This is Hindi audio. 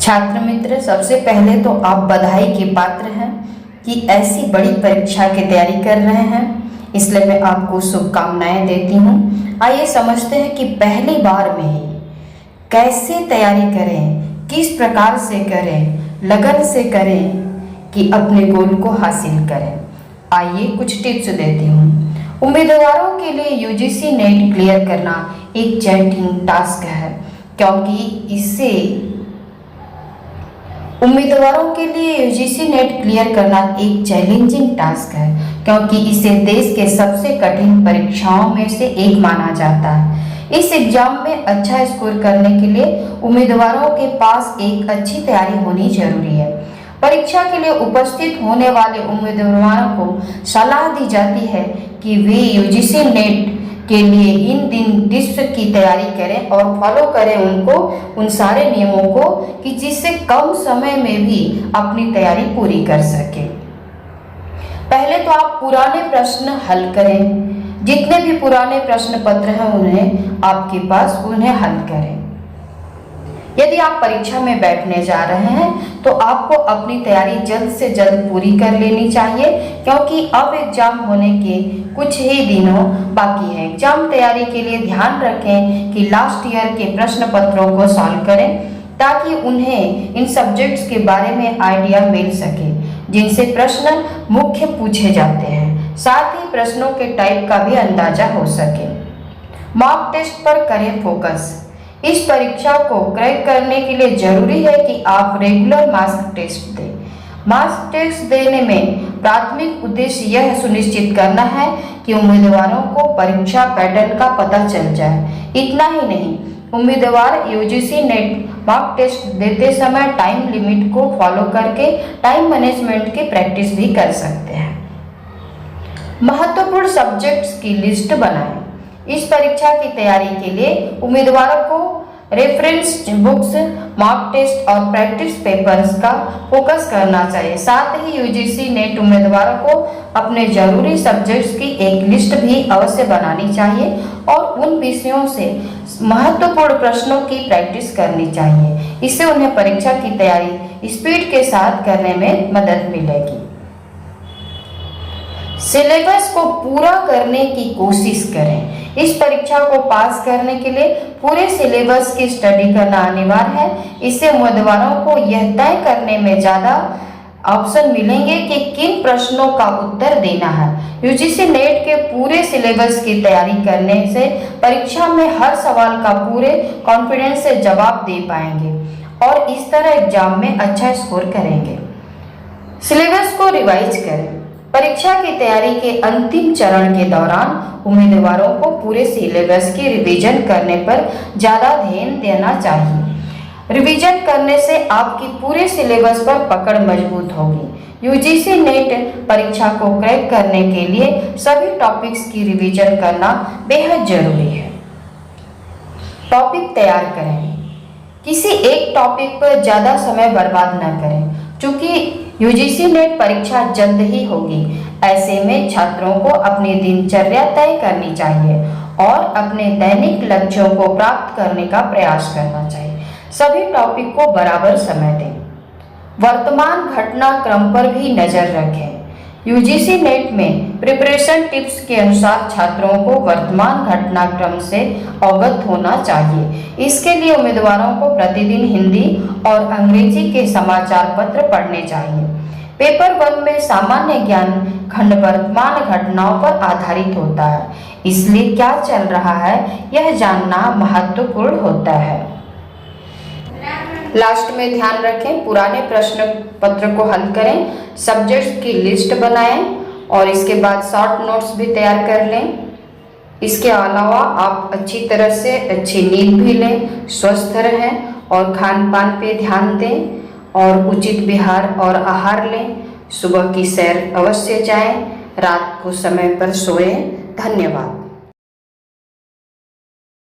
छात्र मित्र, सबसे पहले तो आप बधाई के पात्र हैं कि ऐसी बड़ी परीक्षा की तैयारी कर रहे हैं, इसलिए मैं आपको शुभकामनाएं देती हूँ। आइए समझते हैं कि पहली बार में ही कैसे तैयारी करें, किस प्रकार से करें, लगन से करें कि अपने गोल को हासिल करें। आइए कुछ टिप्स देती हूँ। उम्मीदवारों के लिए यूजीसी नेट क्लियर करना एक चैलेंजिंग टास्क है, क्योंकि इससे उम्मीदवारों के लिए यूजीसी नेट क्लियर करना एक चैलेंजिंग टास्क है, क्योंकि इसे देश के सबसे कठिन परीक्षाओं में से एक माना जाता है। इस एग्जाम में अच्छा स्कोर करने के लिए उम्मीदवारों के पास एक अच्छी तैयारी होनी जरूरी है। परीक्षा के लिए उपस्थित होने वाले उम्मीदवारों को सलाह दी जाती है कि वे यूजीसी नेट के लिए इन दिन टिप्स की तैयारी करें और फॉलो करें उन सारे नियमों को कि जिससे कम समय में भी अपनी तैयारी पूरी कर सके। पहले तो आप पुराने प्रश्न हल करें। जितने भी पुराने प्रश्न पत्र हैं उन्हें आपके पास उन्हें हल करें। यदि आप परीक्षा में बैठने जा रहे हैं तो आपको अपनी तैयारी जल्द से जल्द पूरी कर लेनी चाहिए, क्योंकि अब एग्जाम होने के कुछ ही दिनों बाकी है। एग्जाम तैयारी के लिए ध्यान रखें कि लास्ट ईयर के प्रश्न पत्रों को सॉल्व करें, ताकि उन्हें इन सब्जेक्ट्स के बारे में आइडिया मिल सके जिनसे प्रश्न मुख्य पूछे जाते हैं। साथ ही प्रश्नों के टाइप का भी अंदाजा हो सके। मॉक टेस्ट पर करें फोकस। इस परीक्षा को क्रैक करने के लिए जरूरी है कि आप रेगुलर मार्क्स टेस्ट दें। मार्क्स टेस्ट देने में प्राथमिक उद्देश्य यह सुनिश्चित करना है कि उम्मीदवारों को परीक्षा पैटर्न का पता चल जाए। इतना ही नहीं, उम्मीदवार यूजीसी नेट मॉक टेस्ट देते समय टाइम लिमिट को फॉलो करके टाइम मैनेजमेंट की प्रैक्टिस भी कर सकते हैं। महत्वपूर्ण सब्जेक्ट्स की लिस्ट बनाएं। इस परीक्षा की तैयारी के लिए उम्मीदवारों को रेफरेंस बुक्स, मॉक टेस्ट और प्रैक्टिस पेपर्स का फोकस करना चाहिए। साथ ही यूजीसी नेट उम्मीदवारों को अपने जरूरी सब्जेक्ट्स की एक लिस्ट भी अवश्य बनानी चाहिए और उन विषयों से महत्वपूर्ण प्रश्नों की प्रैक्टिस करनी चाहिए। इससे उन्हें परीक्षा की तैयारी स्पीड के साथ करने में मदद मिलेगी। सिलेबस को पूरा करने की कोशिश करें। इस परीक्षा को पास करने के लिए पूरे सिलेबस की स्टडी करना अनिवार्य है। इससे उम्मीदवारों को यह तय करने में ज़्यादा ऑप्शन मिलेंगे कि किन प्रश्नों का उत्तर देना है। यूजीसी नेट के पूरे सिलेबस की तैयारी करने से परीक्षा में हर सवाल का पूरे कॉन्फिडेंस से जवाब दे पाएंगे और इस तरह एग्जाम में अच्छा स्कोर करेंगे। सिलेबस को रिवाइज करें। परीक्षा की तैयारी के अंतिम चरण के दौरान उम्मीदवारों को पूरे सिलेबस की रिवीजन करने पर ज़्यादा ध्यान देना चाहिए। रिवीजन करने से आपकी पूरे सिलेबस पर पकड़ मजबूत होगी। यूजीसी नेट परीक्षा को क्रैक करने के लिए सभी टॉपिक्स की रिवीजन करना बेहद जरूरी है। टॉपिक तैयार करें। किसी एक टॉपिक पर ज़्यादा समय बर्बाद न करें, क्योंकि यूजीसी नेट परीक्षा जल्द ही होगी। ऐसे में छात्रों को अपनी दिनचर्या तय करनी चाहिए और अपने दैनिक लक्ष्यों को प्राप्त करने का प्रयास करना चाहिए। सभी टॉपिक को बराबर समय दें। वर्तमान घटनाक्रम पर भी नजर रखें। यूजीसी नेट में प्रिपरेशन टिप्स के अनुसार छात्रों को वर्तमान घटनाक्रम से अवगत होना चाहिए। इसके लिए उम्मीदवारों को प्रतिदिन हिंदी और अंग्रेजी के समाचार पत्र पढ़ने चाहिए। पेपर 1 में सामान्य ज्ञान खंड वर्तमान घटनाओं पर आधारित होता है, इसलिए क्या चल रहा है यह जानना महत्वपूर्ण होता है। लास्ट में ध्यान रखें, पुराने प्रश्न पत्र को हल करें, सब्जेक्ट्स की लिस्ट बनाएं और इसके बाद शॉर्ट नोट्स भी तैयार कर लें। इसके अलावा आप अच्छी तरह से अच्छी नींद भी लें, स्वस्थ रहें और खान पान पे ध्यान दें और उचित विहार और आहार लें। सुबह की सैर अवश्य जाएं, रात को समय पर सोएं। धन्यवाद।